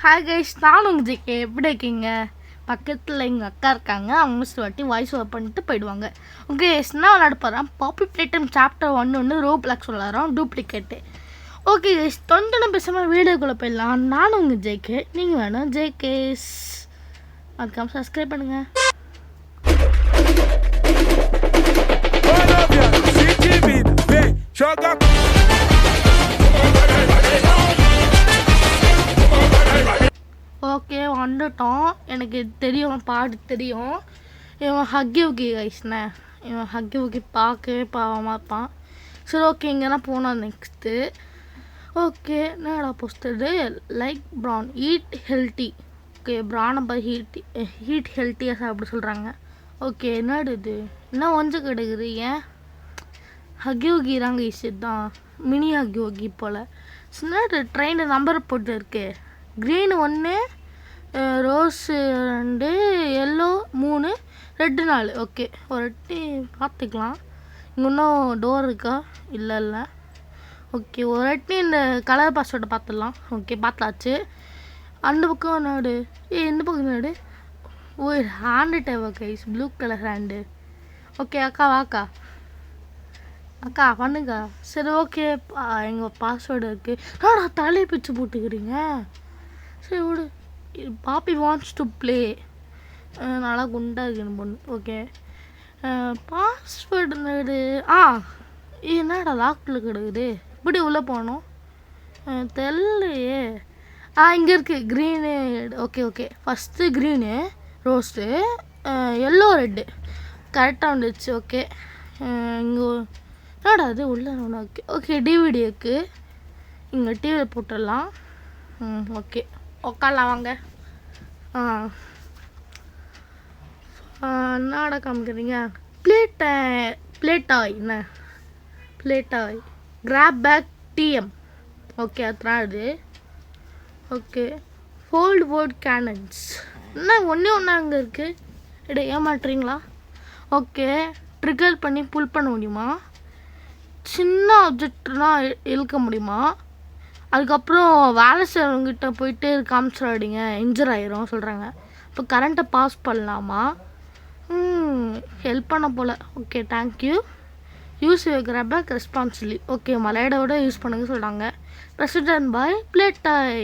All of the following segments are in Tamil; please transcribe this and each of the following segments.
ஹாய் கைஸ், நான் உங்கள் ஜிகே. எப்படி இருக்கீங்க? பக்கத்தில் எங்கள் அக்கா இருக்காங்க. அவங்க வாட்டி வாய்ஸ் ஓவர் பண்ணிட்டு போயிடுவாங்க. ஓகே கைஸ், நான் விளையாட போகிறேன் பாப்பி பிளேட்டம் சாப்டர் 1 ரோப்ளாக்ஸ் விளாட்றோம் டூப்ளிகேட்டு. ஓகே கைஸ், தொண்டனை பேசாமல் வீடியோக்குள்ளே போயிடலாம். நானும் உங்கள் ஜேகே, நீங்கள் வேணும் ஜேகேஸ். அதுக்காக சப்ஸ்கிரைப் பண்ணுங்கள். ஓகே, வந்துட்டோம். எனக்கு தெரியும், பாட்டு தெரியும். இவன் ஹக்கி ஊக்கி கைஸ்ண்ணே. இவன் ஹக்கி ஊக்கி பார்க்கவே பாவமாக இருப்பான். சரி ஓகே, இங்கே தான் போனோம் நெக்ஸ்ட்டு. ஓகே, என்னடா poster? Like bran eat healthy. Okay, ப்ரானை பார்த்து ஹீட் ஹெல்த்தியாக சாப்பிட சொல்கிறாங்க. ஓகே, என்னடு இது என்ன ஒஞ்சு கிடக்குது? ஏன் ஹக்கி ஊக்கிறாங்க ஈஸி தான், மினி ஹக்கி ஊக்கி போல். என்னடு ட்ரெயின் நம்பர் போட்டு இருக்கு. Green 1, rose 2, yellow 3, red 4. Okay, ஒரு வாட்டி பார்த்துக்கலாம். இங்கே இன்னும் டோர் இருக்கா? இல்லை. ஓகே, ஒரு வாட்டி இந்த கலர் பாஸ்வேர்டை பார்த்துடலாம். ஓகே, பார்த்தாச்சு. அந்த பக்கம் நாடு இந்த பக்கம் நாடு. ஓ, ஹேண்டு டேவா guys, blue colour hand. Okay அக்கா, வாக்கா அக்கா பண்ணுங்க. சரி ஓகே, எங்கள் பாஸ்வேர்டு இருக்குது. நான் தலையை பிச்சு போட்டுக்கிறீங்க. சரி விடு, பாப்பி வாண்ட்ஸ் டு ப்ளே. நல்லா குண்டாக இருக்குன்னு பொண்ணு. ஓகே, பாஸ்வேர்டு என்னடு? என்னடா லாக்கில் கிடக்குது? இப்படி உள்ளே போகணும் தெரியலையே. இங்கே இருக்குது green. Okay, first green, rose, yellow, red கரெக்டாக வந்துடுச்சு. ஓகே, இங்கே என்னடா அது உள்ளே? ஓகே, டிவிடி இருக்குது. இங்கே டிவியில் போட்டுடலாம். ஓகே, உக்காரலாம் வாங்க. என்னடா காமிக்கிறீங்க? பிளேட்டாய் என்ன பிளேட்டாய் கிராப் பேக் டிஎம். ஓகே, அதுதான் இது. ஓகே, ஃபோல்டு போர்ட் கேனன்ஸ். என்ன ஒன்றா அங்கே இருக்குது? இட ஏமாட்டுறீங்களா? ஓகே, ட்ரிகர் பண்ணி புல் பண்ண முடியுமா? சின்ன ஆப்ஜெக்ட்லாம் இழுக்க முடியுமா? அதுக்கப்புறம் வேலை செய்கிறவங்ககிட்ட போயிட்டு காமிச்சிடாதீங்க, இன்ஜர் ஆயிரும் சொல்கிறாங்க. இப்போ கரண்ட்டை பாஸ் பண்ணலாமா? ஹெல்ப் பண்ண போல். Okay, thank you. Use grab bag responsibly. Okay, மலையோட யூஸ் பண்ணுங்க சொல்கிறாங்க. பிரசிடென்ட் பாய் பிளேட்டாய்.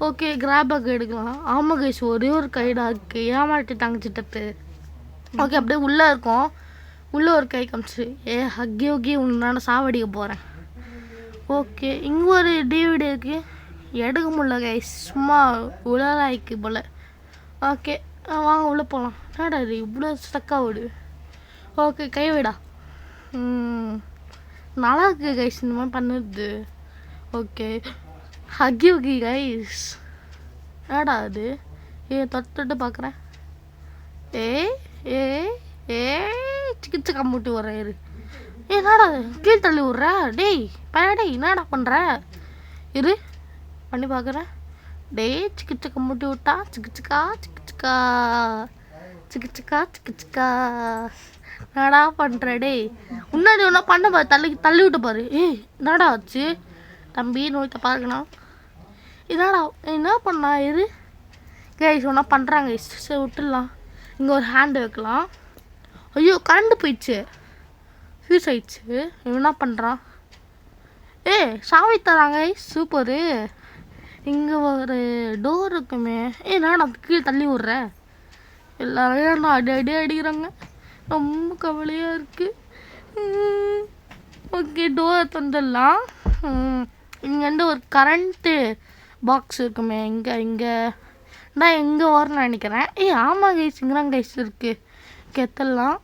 ஓகே, கிராப் பேக் எடுக்கலாம். ஆமாம் கைஸ், ஒரே ஒரு கைடா இருக்குது. ஏமாட்டி தங்கச்சிட்டப்பு. ஓகே, அப்படியே உள்ளே இருக்கும். உள்ளே ஒரு கை காமிச்சு ஹக்கி உன்னான சாவடிக்க போகிறேன். ஓகே, இங்கே ஒரு டிவிடி இருக்குது. எடுக்க முடியல கைஸ், சும்மா உலகாய்க்கு போல். ஓகே, வாங்க உள்ளே போகலாம். என்னடா இது இவ்வளோ ஸ்டக்காக விடு? ஓகே, கைவிடா. நல்லா இருக்கு கைஸ் இந்த மாதிரி பண்ணுது. Okay, Huggy guys. என்னடா அது? தொட்டு பார்க்குறேன். சிக்கிச்சு கம்முட்டி வர்றாரு. என்னடா கீழ் தள்ளி விட்ற? டேய் டேய், என்னடா பண்ணுற? இரு பண்ணி பார்க்குறேன். டேய் சிக்கிச்சக்க முட்டி விட்டா. சிக்கிச்சிக்கா என்னடா பண்ணுற? டேய் முன்னாடி ஒன்றா பண்ண பாரு, தள்ளி விட்டு பாரு. என்னடா ஆச்சு தம்பி? நோய்த்த பார்க்கணும். என்னடா என்ன பண்ணா? இரு கைஸ், ஒன்றா பண்ணுறாங்க. சரி விட்டுடலாம். இங்கே ஒரு ஹேண்டு வைக்கலாம். ஐயோ, கரண்டு போயிடுச்சு, ஃபியூஸ் ஆயிடுச்சு. என்ன பண்ணுறான்? சாவி தராங்க. சூப்பரு. இங்கே ஒரு டோர் இருக்குமே. நான் கீழே தள்ளி விட்றேன். எல்லாரும் நான் அடிக்கிறாங்க. ரொம்ப கவலையாக இருக்குது. ஓகே, டோரை தந்துடலாம். இங்கேருந்து ஒரு கரண்ட்டு பாக்ஸ் இருக்குமே. இங்கே நான் எங்கே வரணும்னு நினைக்கிறேன். ஆமாம் கைஸ், இங்கே தான் கைஸ் இருக்குது. கெத்தலாம்.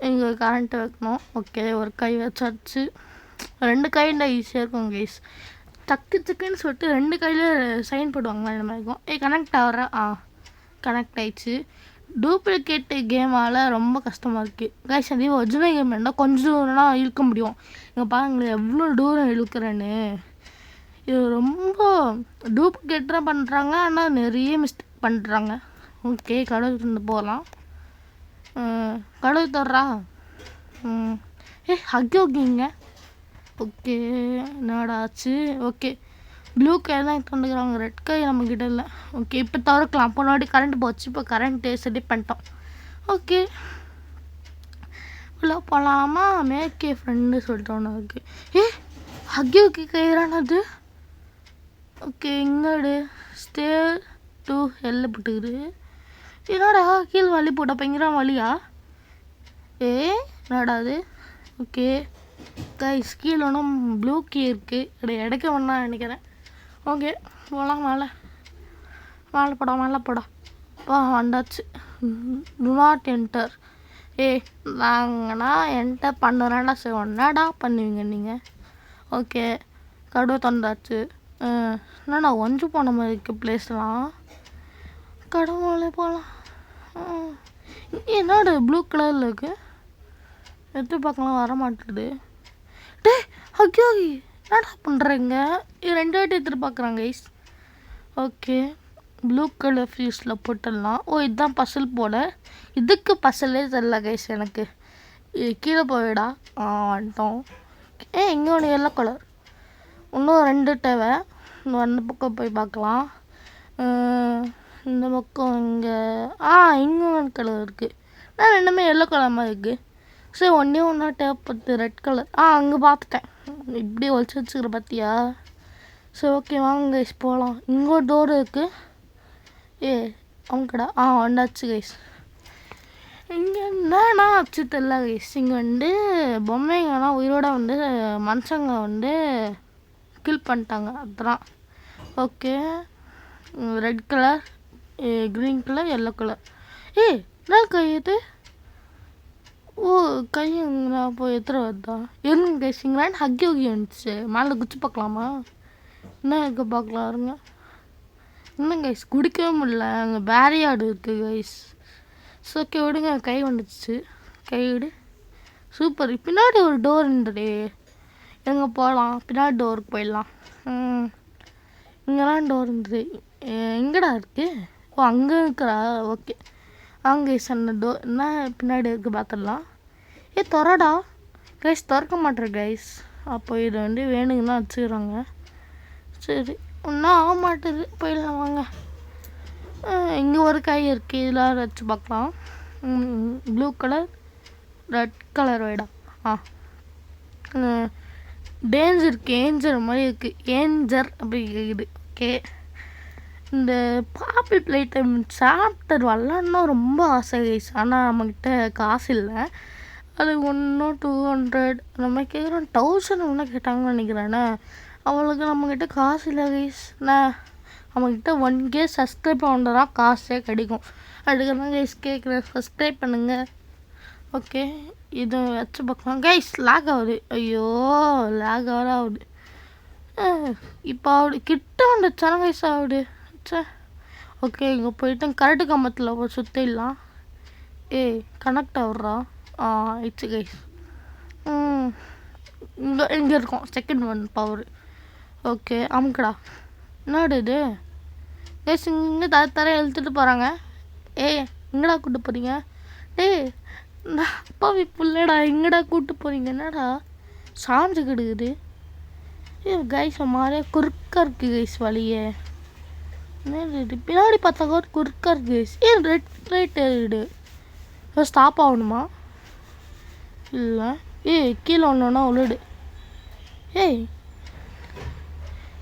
இங்கே கரண்ட்டு வைக்கணும். ஓகே, ஒரு கை வச்சாச்சு. 2 கைண்டா ஈஸியாக இருக்கும் கைஸ். சக்குன்னு சொல்லிட்டு 2 கையில் சைன் போடுவாங்க. இந்த மாதிரி இருக்கும். கனெக்ட் ஆகிற. கனெக்ட் ஆயிடுச்சு. டூப்ளிகேட்டு கேமால் ரொம்ப கஷ்டமாக இருக்குது கைஸ். அதே ஒரிஜினல் கேம் இருந்தால் கொஞ்சம் தூரம்னா இழுக்க முடியும். இங்கே பாருங்களேன் எவ்வளோ தூரம் இழுக்கிறேன்னு. இது ரொம்ப டூப்ளிகேட்டாக பண்ணுறாங்க, ஆனால் நிறைய மிஸ்டேக் பண்ணுறாங்க. ஓகே, கடவுள் இருந்து போகலாம். கடவுள் தர்றா. ஹக்கி ஓகேங்க. ஓகே, என்னடாச்சு? ஓகே, ப்ளூ கை தான் தந்துக்கிறாங்க, ரெட் கை நம்மக்கிட்ட இல்லை. ஓகே, இப்போ திறக்கலாம். போனாடி கரண்ட் போச்சு, இப்போ கரண்ட்டு செட் பண்ணிட்டோம். ஓகே, உள்ள போகலாமா? மேக்கே ஃப்ரெண்டு சொல்லிட்டு ஒன்று இருக்குது. ஹக்கியூக்கு கைறானது. ஓகே, இங்கடு ஸ்டே டு ஹெல்ல போட்டுக்குது. என்னடா கீழே வலி போட்ட பயங்கர வலியா? என்னடா அது? ஓகே கைஸ், கீழே ஒன்றும் ப்ளூ கீ இருக்குது, எடுக்க வேணாம் நினைக்கிறேன். ஓகே, போகலாம். மேலே போடா வந்தாச்சு. Do not enter. நாங்கண்ணா என்டர் பண்ணுறேன்டா. சரி, என்னடா பண்ணுவீங்க நீங்கள்? ஓகே, கடுவை தந்தாச்சு. என்னடா ஒஞ்சு போன மாதிரி இருக்குது பிளேஸ்லாம். கடவுளே போகலாம். என்னடா ப்ளூ கலரில் இருக்குது, எடுத்து பார்க்கலாம், வர மாட்டேது. ஓகே, என்னடா பண்ணுறீங்க? இது 2 வாட்டி எடுத்துகிட்டு பார்க்குறாங்க கைஸ். ஓகே, ப்ளூ கலர் ஃபியூஸில் போட்டுடலாம். இதுதான் பசில் போட. இதுக்கு பசிலே தெரியல கைஸ் எனக்கு. கீழே போயிடா. வந்துட்டோம். இங்கே ஒன்று எல்லோ கலர், இன்னும் 2 தேவை. அந்த பக்கம் போய் பார்க்கலாம். இந்த பக்கம் இங்கே இங்கே ஒன்று கலர் இருக்குது. நான் 2மே எல்லோ கலர் மாதிரி இருக்குது. சரி, ஒன்றா தேவைப்படுது ரெட் கலர். அங்கே பார்த்துட்டேன். இப்படி ஒழிச்சு வச்சுக்கிற பார்த்தியா? சரி, ஓகே வாங்க கைஸ் போகலாம். இங்கே ஒரு டோர் இருக்குது. அவங்கடா வந்தாச்சு கைஸ். இங்கே என்னன்னா ஆச்சு தெரியல கைஸ். இங்கே பொம்மைங்கலாம் உயிரோட மனுஷங்க கில் பண்ணிட்டாங்க. அதுதான். Okay, red colour, green colour, yellow colour. என்ன கை இது? கை போய் எத்தனை வருதா? இருங்க கைஸ், இங்கேலாம் ஹக்கி வந்துச்சு. மேலே குச்சி பார்க்கலாமா? என்ன இருக்க பார்க்கலாம் இருங்க. இன்னும் கைஸ் குடிக்கவே முடியல, அங்கே பேரியாடு இருக்குது கைஸ். ஸோ ஓகே விடுங்க, கை வந்துடுச்சு. கை விடு. சூப்பர். பின்னாடி ஒரு டோர் இருந்ததே, எங்கே போகலாம்? பின்னாடி டோருக்கு போயிடலாம். இங்கெல்லாம் டோர் இருந்தது. எங்கடா இருக்குது? அங்கே இருக்கிறா. ஓகே, அங்கே அந்த டோர் என்ன பின்னாடி இருக்குது பார்த்துடலாம். திறடா கைஸ். திறக்க மாட்டேன் கைஸ். அப்போ இது வேணுங்கன்னா வச்சுக்கிறாங்க. சரி, ஒன்றும் ஆக மாட்டேது. போயிடலாம் வாங்க. இங்கே ஒரு கை இருக்குது, இதில் வச்சு பார்க்கலாம். ப்ளூ கலர், ரெட் கலர் வைடா. டேஞ்சர் இருக்குது, ஏஞ்சர் மாதிரி இருக்குது. ஏஞ்சர் அப்படி இருக்குது. ஓகே, இந்த பாப்பிள் பிளே டைம் சாப்டர் வரலான்னா ரொம்ப ஆசை கைஸ். ஆனால் நம்மக்கிட்ட காசு இல்லை. அது 100 200 அந்த மாதிரி கேட்குறோம். 1000 ஒன்றா கேட்டாங்கன்னு நினைக்கிறேண்ணே. அவளுக்கு நம்மக்கிட்ட காசு இல்லை கைஸ். நம்மக்கிட்ட 1K சப்ஸ்கிரைப் பண்ணுறதா காசே கிடைக்கும். அதுக்கு தான் கைஸ் கேட்குறேன், சப்ஸ்கிரைப் பண்ணுங்கள். ஓகே, இதை வச்சு பார்க்கலாம் கைஸ். லேக் ஆகுது. ஐயோ, லேக் ஆகுது. இப்போ கிட்ட வந்துச்சானா கைஸ் ஆகுது. ஓகே, இங்கே போயிட்டு கரெக்டு கம்பத்தில் போய் சுற்றிடலாம். கனெக்ட் ஆகுறா. It's guys. இங்கே இருக்கோம். Second 1 power. ஓகே, அமுக்கடா. என்னடு இது கைஸ்? இங்கே தர இழுத்துட்டு போகிறாங்க. எங்கடா கூப்பிட்டு போகிறீங்க? அப்பாவி புள்ளடா, எங்கடா கூப்பிட்டு போகிறீங்க? என்னடா சாஞ்சு கிடுக்குது கைஸ். மாதிரியே குறுக்காக இருக்குது கைஸ் வழியே. பின்னாடி பார்த்தா குறுக்காக இருக்குது கைஸ். ரெட் லைட் எடு. ஸ்டாப் ஆகணுமா? இல்லை. கீழே ஒன்றுனா உள்ளிடு.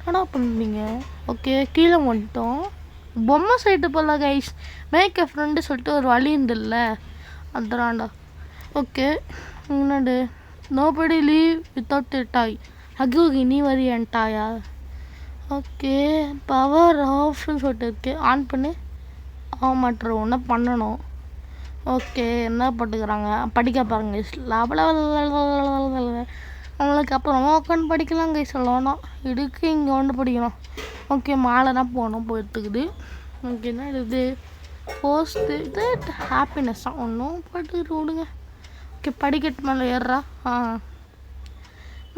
என்னடா பண்ணுறீங்க? ஓகே, கீழே வந்துட்டோம். பொம்மை சைட்டு போல கைஸ். மேக் எ ஃப்ரெண்டு சொல்லிட்டு ஒரு வழி இருந்தில்ல, அதுதான்டா. ஓகே, முன்னாடி நோபடி லீவ் வித்தவுட் எ டாய். ஹக்கி நீ வரியன்ட்டாயா? ஓகே, பவர் ஆஃப்னு சொல்லிட்டு இருக்கு. ஆன் பண்ணி ஆக மாட்டுற ஒன்று பண்ணணும். ஓகே, என்ன போட்டுக்கிறாங்க படிக்க பாருங்க கைஸ். அவங்களுக்கு அப்புறமா உட்காந்து படிக்கலாம் கைஸ். சொல்லணும் இதுக்கு இங்கே ஒன்று படிக்கணும். ஓகே, மாலை தான் போகணும் போயிட்டுக்குது. ஓகே, என்ன இது போஸ்ட்டு இது ஹாப்பினஸ் தான் ஒன்றும் போட்டுக்கிட்டு விடுங்க. ஓகே, படிக்கட்டு மேலே ஏறுறா.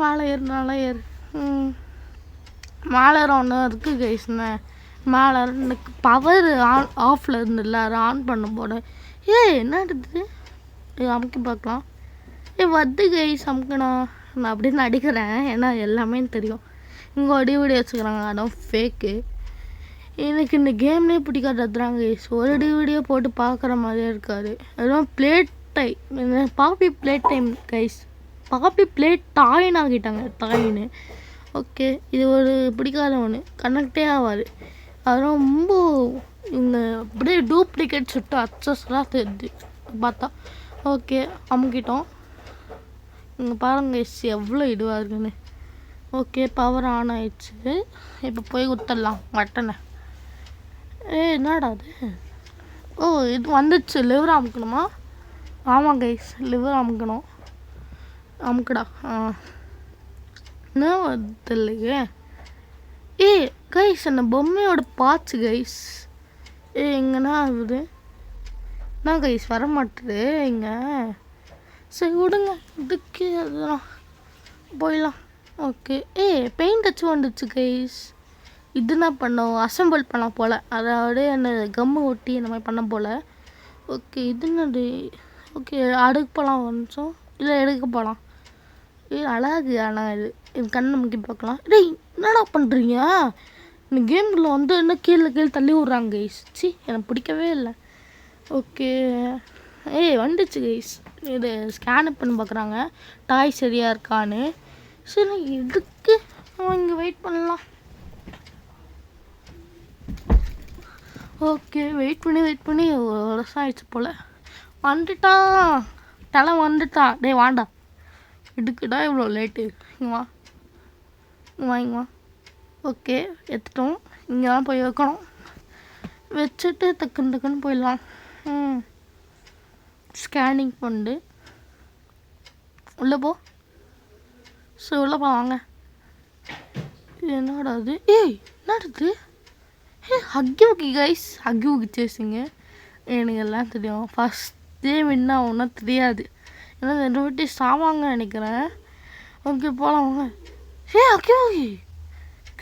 மேலே ஏறுனால ஏறு. மேலே ஒன்று இருக்குது கைஸ்ண்ணே. மேலே எனக்கு பவர் ஆஃபில் இருந்துல்ல, அதை ஆன் பண்ணும் போட என்ன இருக்குது? அமுக்கி பார்க்கலாம். வந்து கைஸ் அமுக்கணா. நான் அப்படின்னு நடிக்கிறேன், ஏன்னா எல்லாமே தெரியும். இங்கே அடி வடி வச்சுக்கிறாங்க, அதான் ஃபேக்கு. எனக்கு இந்த கேம்லேயே பிடிக்காதுறாங்க கைஸ். ஒரு வீடியோ போட்டு பார்க்குற மாதிரியே இருக்காது. அதுவும் ப்ளே டைம், பாப்பி ப்ளே டைம் கைஸ். பாப்பி ப்ளே டாயின் ஆகிட்டாங்க, டாயின்னு. ஓகே, இது ஒரு பிடிக்காத ஒன்று, கனெக்டே ஆகாது. அது ரொம்ப இவங்க அப்படியே டூப்ளிகேட் சுட்டு அச்சஸ்லாம் தெரியுது பார்த்தா. ஓகே, அமுக்கிட்டோம். இங்கே பாருங்க கைஸ் எவ்வளோ இதுவாக இருக்குன்னு. ஓகே, பவர் ஆன் ஆயிடுச்சு. இப்போ போய் கொடுத்துடலாம் பட்டனை. என்னடா அது? ஓ, இது வந்துச்சு. லிவர் அமுக்கணுமா? ஆமாம் கைஸ், லிவர் அமுக்கணும். அமுக்கடா. என்ன வருது இல்லையே? கைஸ், அந்த பொம்மையோட பார்ட்ஸ் கைஸ். எங்கன்னா ஆகுது? என்ன கைஸ் வர மாட்டுது இங்கே? சரி விடுங்க, இதுக்கு அதுதான் போயிடலாம். ஓகே, பெயிண்ட் அச்சு வந்துச்சு கைஸ். இது என்ன பண்ணோம்? அசம்பிள் பண்ண போல், அதாவது என்ன கம்மு ஒட்டி இந்த மாதிரி பண்ண போல். ஓகே, இது என்னது? ஓகே, அடுக்க போகலாம் ஒரு நிமிஷம். இல்லை, எடுக்க போகலாம். அழகு. ஆனால் இது கண்ணை முக்கி பார்க்கலாம். என்னடா பண்ணுறீங்க? இந்த கேமில் வந்து என்ன கீழே தள்ளி விட்றாங்க கைஸ். எனக்கு பிடிக்கவே இல்லை. ஓகே, வந்துச்சு கைஸ். இது ஸ்கேன் பண்ணி பார்க்குறாங்க டாய் சரியாக இருக்கான்னு. சரி, இதுக்கு இங்கே வெயிட் பண்ணலாம். ஓகே, வெயிட் பண்ணி ஒரு வருஷம் ஆயிடுச்சு போல். வந்துட்டான், தலை வந்துட்டான். வாண்டா, இதுக்குடா இவ்வளோ லேட்டு. இங்கே வா, இங்கே வா. ஓகே, எடுத்துட்டோம். இங்கே தான் போய் வைக்கணும். வச்சுட்டு டக்குன்னு போயிடலாம். ஸ்கேனிங் பண்ணு, உள்ளே போ. சரி, உள்ளே வாங்க. என்னடா அது? என்னது? ஹக்கி ஊக்கி கைஸ், ஹக்கி ஊக்கி சேசிங்க. எனக்கு எல்லாம் தெரியும். ஃபஸ்ட்டே வின்னா ஒன்றும் தெரியாது. ஏன்னா 2 வாட்டி சாவாங்க நினைக்கிறேன். ஓகே, போகலாம் வாங்க. ஹக்கி ஊக்கி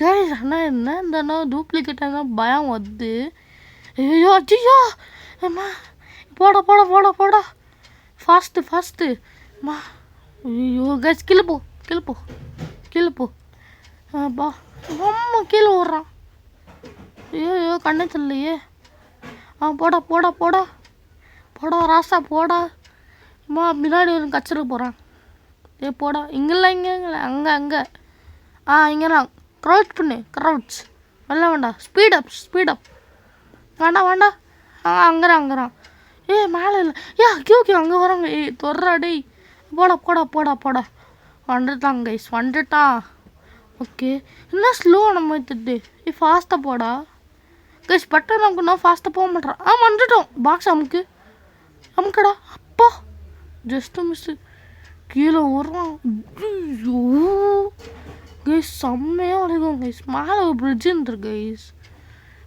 கைஸ். அண்ணா என்ன இந்த அண்ணா டூப்ளிகேட்டாக இருந்தால் பயம் வருது. ஐயோ அச்சியோ அம்மா, போடா ஃபாஸ்ட்டு அம்மா. ஐயோ கைஸ், கீழே போ. பா, அம்மா கீழே ஓடுறான். ஐயோ கண்ணே தெரியலையே. போடா ராசா போடா. அம்மா பின்னாடி ஒரு கச்சிட போகிறான். போடா. இங்கே இல்லை, அங்கே இங்கே தான். க்ரௌச் பண்ணு, க்ரௌச். வேண்டாம், ஸ்பீடப். வேண்டாம். அங்கேறான். மேலே இல்லை. ஓகே அங்கே வராங்க. தொடுறா டேய். போடா. வந்துட்டாங்க கைஸ், வந்துட்டான். ஓகே, என்ன ஸ்லோ நம்ம திட்டு. ஃபாஸ்ட்டாக போடா கைஸ். பட்டன் நமக்குன்னா ஃபாஸ்ட்டாக போக மாட்டேறான். வந்துட்டோம். பாக்ஸ் அமுக்கடா. அப்பா, ஜஸ்ட்டு மிஸ்ஸு. கீழே வர்றான். ஐயோ கைஸ், செம்மையாக வரைக்கும் கைஸ். மேலே ஒரு பிரிட்ஜ் இருந்துருக்கு கைஸ்.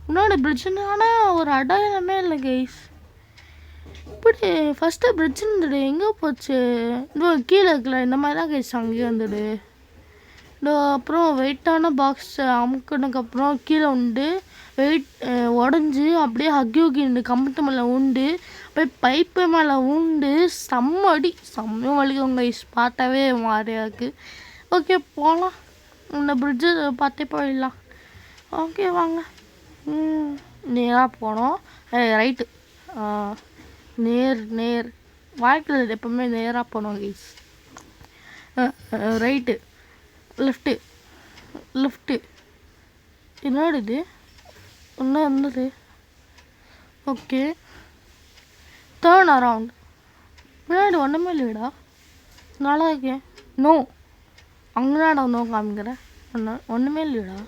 முன்னாடி பிரிட்ஜுன்னு ஆனால் ஒரு அடையாளமே இல்லை கைஸ். இப்படி ஃபஸ்ட்டு பிரிட்ஜ் இருந்துடு, எங்கே போச்சு? கீழே இருக்கல, இந்த மாதிரி தான் கைஸ் அங்கேயே வந்துடு. அப்புறம் வெயிட்டான பாக்ஸ் அமுக்கினதுக்கப்புறம் கீழே உண்டு வெயிட் உடஞ்சி அப்படியே ஹக்கி இந்த கம்பெனி மேலே உண்டு, அப்படியே பைப்பு மேலே உண்டு. செம்மையாக வலிக்கும் கைஸ், பார்த்தாவே மாதிரியா இருக்குது. ஓகே, போகலாம். இந்த பிரிட்ஜு பார்த்தே போயிடலாம். ஓகே வாங்க. நேராக போனோம். ரைட்டு. நேர் வாழ்க்கையில் எப்பவுமே நேராக போனோம் கைஸ். Right, left. என்னோட இது இன்னும் இருந்தது. Okay, turn around. முன்னாடி ஒன்றுமே இல்லைடா, நல்லா இருக்கேன். நோ, அங்கேடா நோ காமிக்கிறேன். ஒன்றுமே இல்லைடா.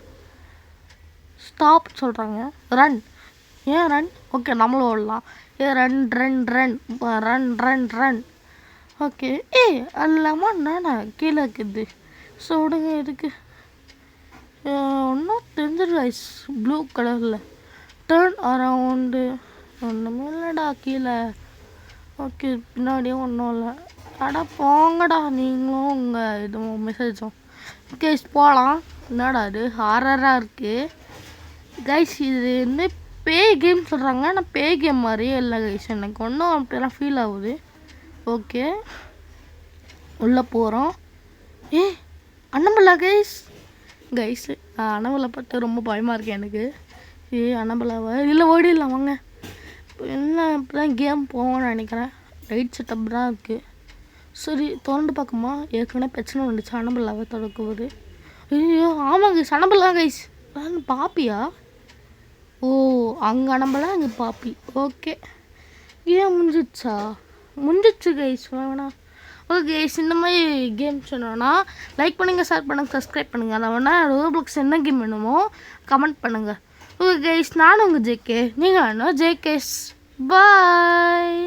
ஸ்டாப் சொல்கிறாங்க. ரன். ஏன் ரன்? ஓகே, நம்மளும் ஓடலாம். ரன். ஓகே, அல்லாமா நானா கீழே இருக்குது. ஸோ விடுங்க, இதுக்கு ஒன்றும் தெரிஞ்சிரு கைஸ். ப்ளூ கலரில் டேர்ன் அரவுண்டு. ஒன்றுமே இல்லைடா கீழே. ஓகே, பின்னாடியும் ஒன்றும் இல்லை. போங்கடா நீங்களும் உங்கள் இதுவும் மெசேஜும். கைஸ் போகலாம். என்னடா அது ஹாரராக இருக்குது கைஸ். இது வந்து பேய் கேம் சொல்கிறாங்க, ஆனால் பேய் கேம் மாதிரியே இல்லை கைஸ். எனக்கு ஒன்றும் அப்படிலாம் ஃபீல் ஆகுது. ஓகே, உள்ளே போகிறோம். அண்ணம்பில்லா கைஸ், கைஸ் அனபலை பார்த்து ரொம்ப பயமாக இருக்கு எனக்கு. அனபலாவை இல்லை ஓடிடலாம் வாங்க. என்ன இப்போ தான் கேம் போவோம்னு நினைக்கிறேன். லைட் செட்டப் தான் இருக்குது. சரி திறந்து பார்க்குமா? ஏற்கனவே பிரச்சனை வந்துச்சு அனபலாவை திறக்குவது. ஐயோ ஆமாங்க அனபலா கைஸ். பாப்பியா? ஓ அங்கே அனபலா இங்கே பாப்பி. ஓகே கேம் முடிஞ்சிச்சு கைஸ். வேணாம் ஓகே கைஸ், இந்த மாதிரி கேம் சொன்னோன்னா லைக் பண்ணுங்கள், ஷேர் பண்ணுங்கள், சப்ஸ்கிரைப் பண்ணுங்கள். அதை வேணால் ரோப்ளாக்ஸ் என்ன கேம் வேணுமோ கமெண்ட் பண்ணுங்கள். ஓகே கைஸ், நானும் உங்கள் ஜேகே, நீங்கள் வேணும் ஜேகேஸ். பாய்.